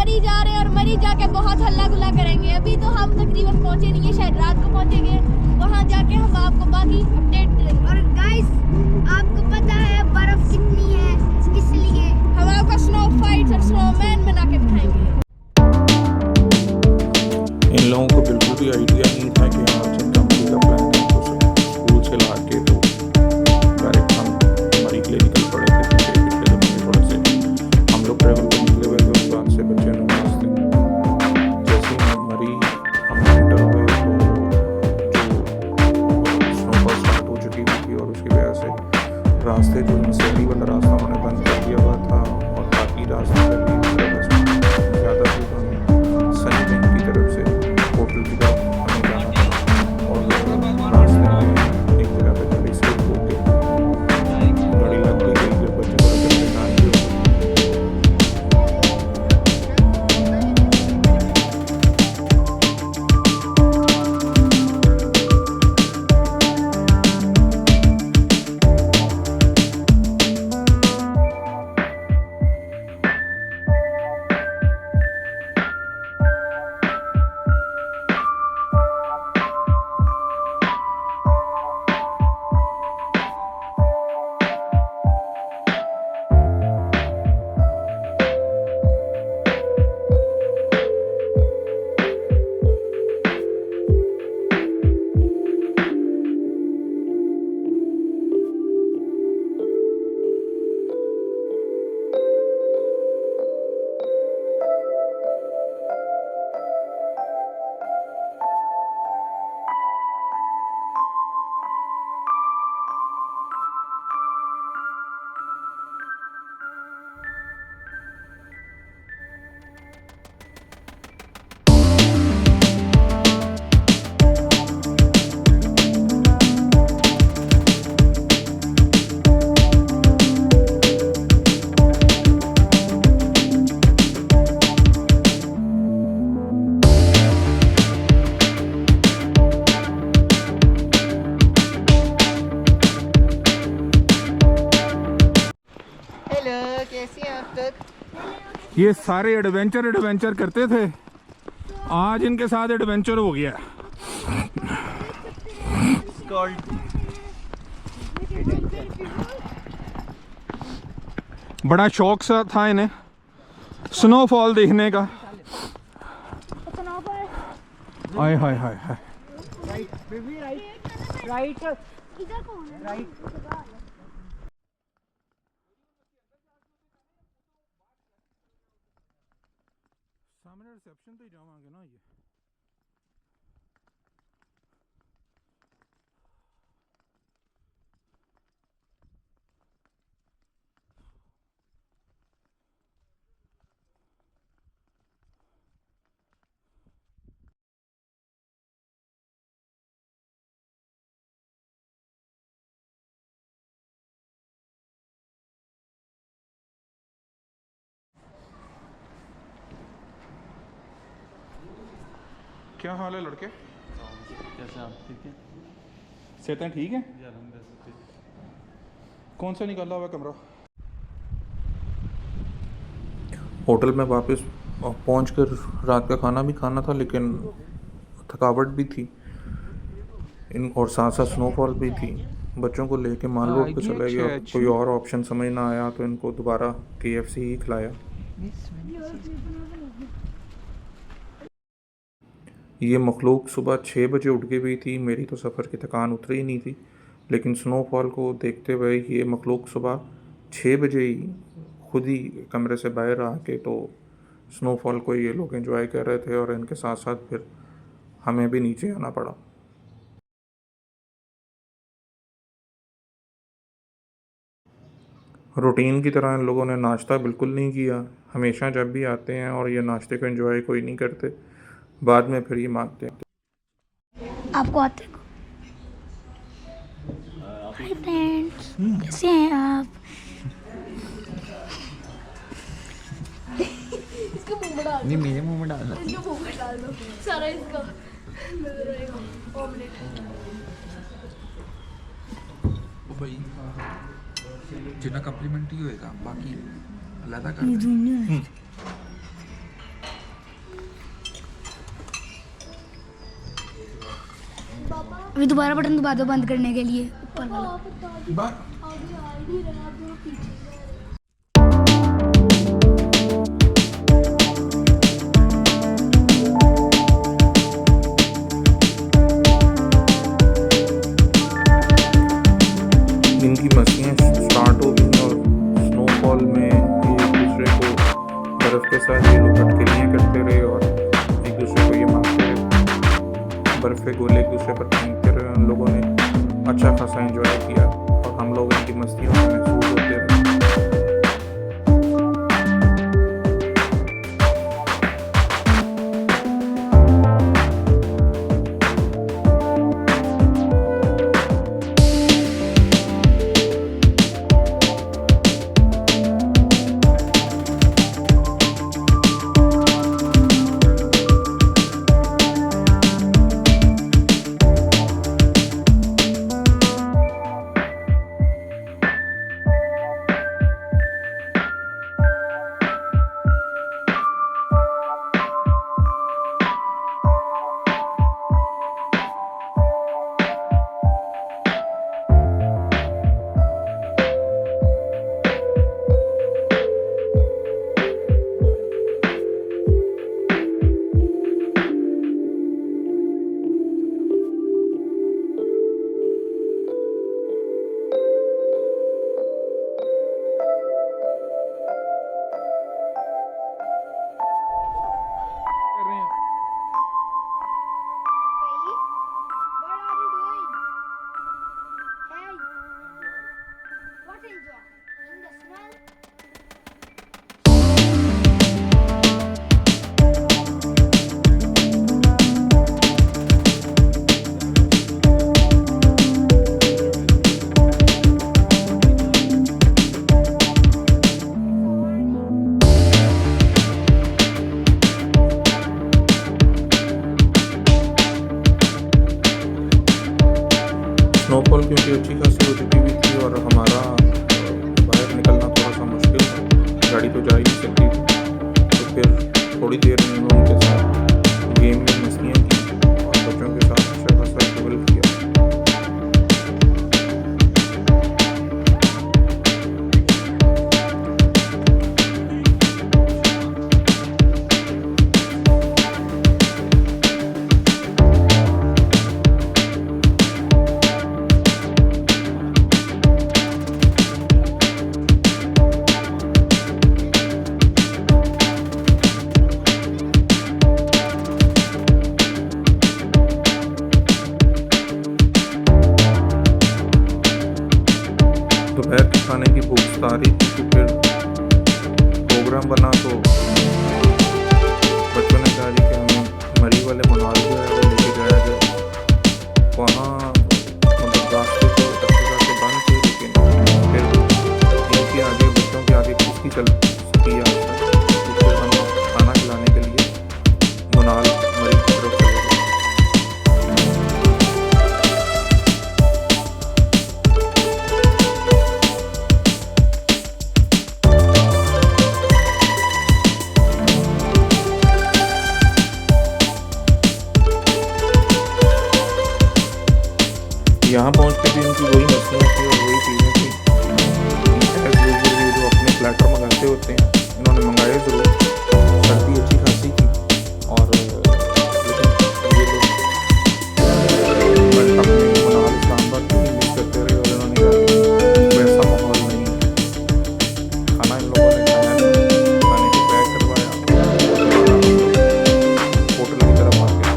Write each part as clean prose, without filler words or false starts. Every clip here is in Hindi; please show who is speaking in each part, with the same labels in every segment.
Speaker 1: मरी जा रहे हैं और मरी जाके बहुत हल्ला गुल्ला करेंगे। अभी तो हम तकरीबन पहुंचे नहीं है, शायद रात को पहुंचेंगे। वहां जाके हम आपको बाकी अपडेट देंगे। और गाइस आपको पता है बर्फ कितनी है, इसलिए हम आपको स्नो फाइट्स और स्नोमैन बना के दिखाएंगे।
Speaker 2: इन लोगों को बिल्कुल भी आइडिया नहीं था कि यहाँ से कंपनी का प्लान है, तो स्कूल से ला के तो डायरेक्ट हम मरी के लिए निकल पड़े थे। पिछले दिन में थोड़े से हम लोग ट्रैवल पर निकले हुए थे, उस बाद से बच्चे नर्वस थे। जैसे ही मरी हम एंटर हुए तो स्नोफॉल स्टार्ट हो चुकी थी और उसकी वजह से रास्ते जो मसेरी वाला रास्ता उन्होंने बंद कर दिया हुआ था और बाकी रास्ते पर भी ज़्यादा से सनी बैंक की तरफ से होटल की तरफ हमें जाना था और रास्ते में एक जगह पे गाड़ी स्लिप हो गई, गाड़ी लग गई, जब बच्चे को लेकर ना ही ये सारे एडवेंचर करते थे, आज इनके साथ एडवेंचर हो गया। बड़ा शौक सा था इन्हें स्नोफॉल देखने का। हाय हाय हाय हाय। सामने रिसेप्शन तो ही जावांगे ना ये। क्या हाल है लड़के?
Speaker 3: कैसे आप? ठीक है,
Speaker 2: सेहतें ठीक है?
Speaker 3: यार हम वैसे
Speaker 2: कौन सा निकाला हुआ कमरा? होटल में वापस पहुंचकर रात का खाना भी खाना था, लेकिन थकावट भी थी और साथ साथ स्नोफॉल भी थी। बच्चों को लेके माल रोड पे चले गए, कोई और ऑप्शन समझ ना आया तो इनको दोबारा KFC ही खिलाया। ये मखलूक सुबह 6 बजे उठ गई हुई थी। मेरी तो सफ़र की थकान उतरी ही नहीं थी, लेकिन स्नोफॉल को देखते हुए ये मखलूक सुबह 6 बजे ही खुद ही कमरे से बाहर आके तो स्नोफॉल को ये लोग एंजॉय कर रहे थे और इनके साथ साथ फिर हमें भी नीचे आना पड़ा। रूटीन की तरह इन लोगों ने नाश्ता बिल्कुल नहीं किया। हमेशा जब भी आते हैं और ये नाश्ते को एंजॉय कोई नहीं करते, बाद में फिर ये मांगते हैं।
Speaker 1: आपको आते को हाय फ्रेंड्स, कैसे हैं आप? इसको मुंह में डाल,
Speaker 3: नहीं मेरे मुंह में डाल दो,
Speaker 1: इसको मुंह में डाल दो सारा, इसका नजर आएगा ऑमलेट।
Speaker 3: ओ भाई जितना कम्प्लीमेंट्री होएगा बाकी अलग कर
Speaker 1: अभी दोबारा बटन दबा दो बंद करने के लिए ऊपर वाला।
Speaker 2: इनकी मस्तियाँ स्टार्ट हो गई और स्नोफॉल में एक दूसरे को बर्फ़ के साथ ये लोग अटकलियाँ करते रहे और एक दूसरे को ये मारते रहे। बर्फ़ के गोले एक दूसरे पर फेंकते रहे। उन लोगों ने अच्छा खासा एंजॉय किया और हम लोग इनकी मस्तियों में महसूस होते रहे। स्नोफॉल क्योंकि अच्छी खासी हो चुकी हुई थी और हमारा बाहर निकलना थोड़ा सा मुश्किल था, गाड़ी तो जा ही नहीं सकती थी। तो फिर थोड़ी देर में उनके साथ गेम में मस्तियाँ की और बच्चों के साथ अच्छा खासा ट्रैवल किया। दोपहर के खाने की भूख सता रही थी तो फिर प्रोग्राम बना तो बच्चों ने कहा जी कि हमें मरी वाले मनाल जो है वो लेके जाया जाए। वहाँ मतलब रास्ते तो अच्छे खासे बंद थे लेकिन फिर इनके आगे बच्चों के आगे किसकी चल सकी आज तक, तो फिर हम खाना खिलाने के लिए मनाल मरी की तरफ चले गए। यहाँ पहुँच के भी इनकी वही मछलियाँ थी और वही चीज़ें थी। एज यूजुअल ये जो अपने प्लेटर मंगाते होते हैं इन्होंने मंगाए ज़रूर, सर्दी अच्छी खासी थी और लेकिन ये लोग अपने मनाल इस्लामाबाद को ही मिस करते रहे और इन्होंने कहा वैसा माहौल नहीं है। खाना इन लोगों ने खाया नहीं, खाने को पैक करवाया होटल की तरफ आ गए।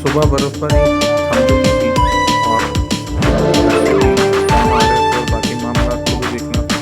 Speaker 2: सुबह बर्फबारी थम चुकी थी और वैसे भी हम आ रहे थे और बाकी मामला को भी देखना था।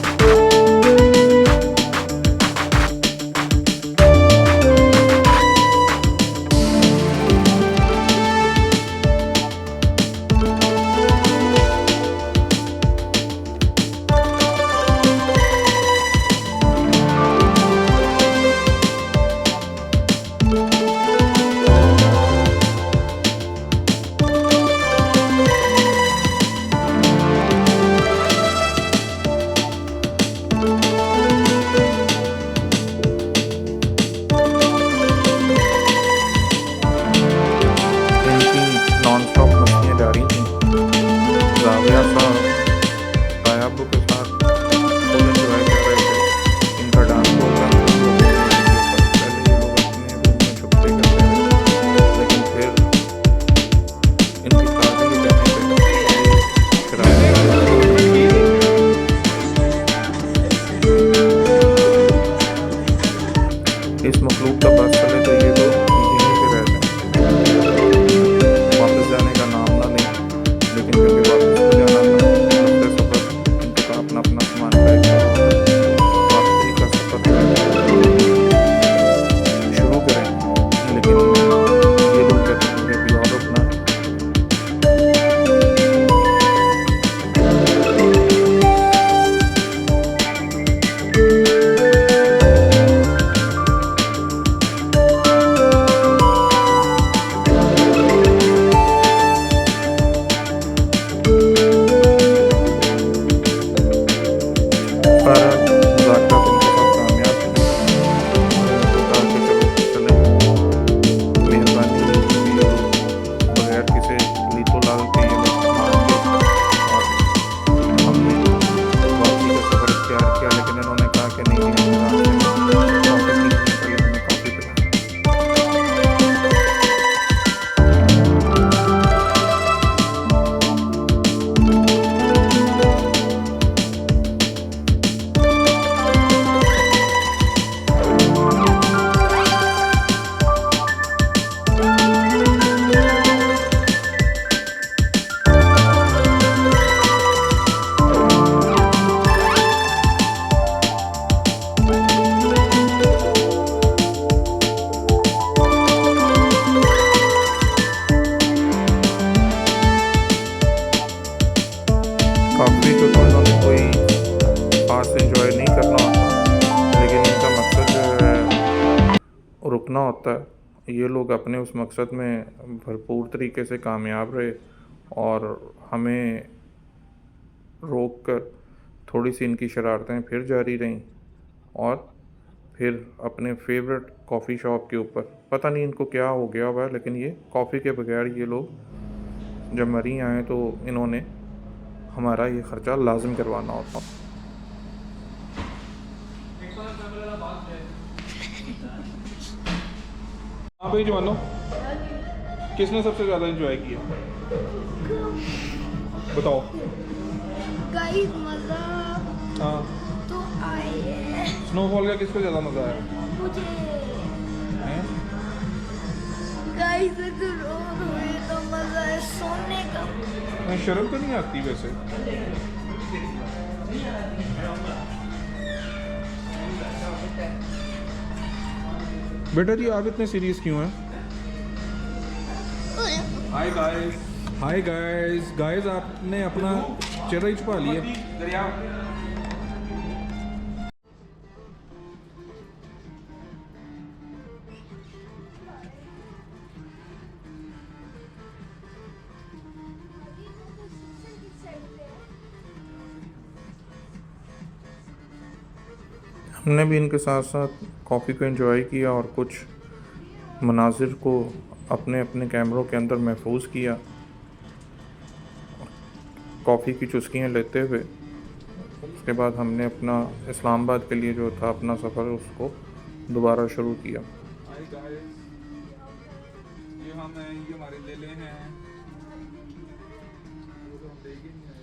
Speaker 2: रुकना होता है। ये लोग अपने उस मकसद में भरपूर तरीके से कामयाब रहे और हमें रोक कर थोड़ी सी इनकी शरारतें फिर जारी रहीं और फिर अपने फेवरेट कॉफ़ी शॉप के ऊपर पता नहीं इनको क्या हो गया हुआ है, लेकिन ये कॉफ़ी के बगैर ये लोग जब मरी आए तो इन्होंने हमारा ये ख़र्चा लाजिम करवाना होता।
Speaker 4: हाँ भाई जवानों, किसने सबसे ज़्यादा एंजॉय किया बताओ।
Speaker 1: गाइस मजा
Speaker 4: हाँ,
Speaker 1: तो आए
Speaker 4: स्नोफॉल का किसको ज़्यादा मज़ा आया
Speaker 1: मुझे।
Speaker 4: हैं?
Speaker 1: गाइस अगर रोड हुए तो मजा है सोने का।
Speaker 4: नहीं, शर्म तो नहीं आती वैसे। बेटा जी आप इतने सीरियस क्यों हैं? Hi guys, hi guys, guys आपने अपना चेहरा ही छुपा लिया।
Speaker 2: हमने भी इनके साथ साथ कॉफ़ी को एंजॉय किया और कुछ मनाजिर को अपने अपने कैमरों के अंदर महफूज किया, कॉफ़ी की चुस्कियाँ लेते हुए। उसके बाद हमने अपना इस्लामाबाद के लिए जो था अपना सफ़र उसको दोबारा शुरू किया।
Speaker 4: हाय गाइस, ये हम हैं, ये हमारे लेले हैं। वो तो हम देख ही नहीं रहे।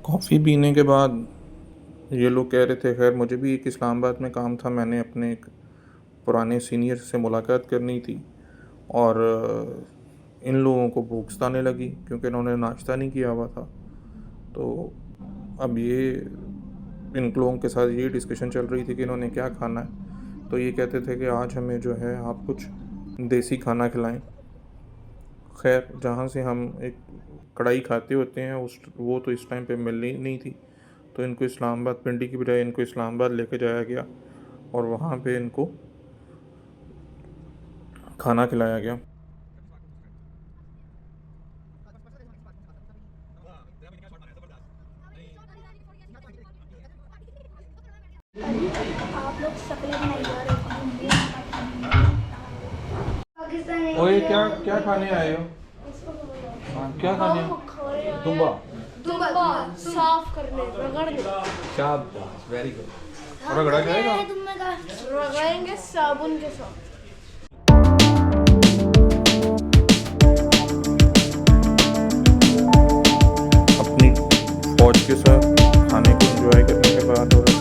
Speaker 2: कॉफ़ी पीने के बाद ये लोग कह रहे थे, खैर मुझे भी एक इस्लामाबाद में काम था, मैंने अपने एक पुराने सीनियर से मुलाकात करनी थी और इन लोगों को भूख सताने लगी क्योंकि इन्होंने नाश्ता नहीं किया हुआ था। तो अब ये इन लोगों के साथ ये डिस्कशन चल रही थी कि इन्होंने क्या खाना है। तो ये कहते थे कि आज हमें जो है आप कुछ देसी खाना खिलाएं। खैर जहाँ से हम एक कढ़ाई खाते होते हैं वो तो इस टाइम पे मिलनी नहीं थी, तो इनको इस्लामाबाद, पिंडी की बजाय इनको इस्लामाबाद लेके जाया गया और वहाँ पे इनको खाना खिलाया गया।
Speaker 1: आप लोग शक्लें नहीं आ रहे।
Speaker 4: ओए क्या क्या खाने आए हो? हाँ, क्या खाने? दुम्बा।
Speaker 1: दुम्बा साफ करने रगड़ने।
Speaker 4: शाबाश, वेरी गुड। और रगड़ा जाएगा?
Speaker 1: रगड़ेंगे साबुन के साथ।
Speaker 2: अपनी फौज के साथ खाने को एंजॉय करने के बाद और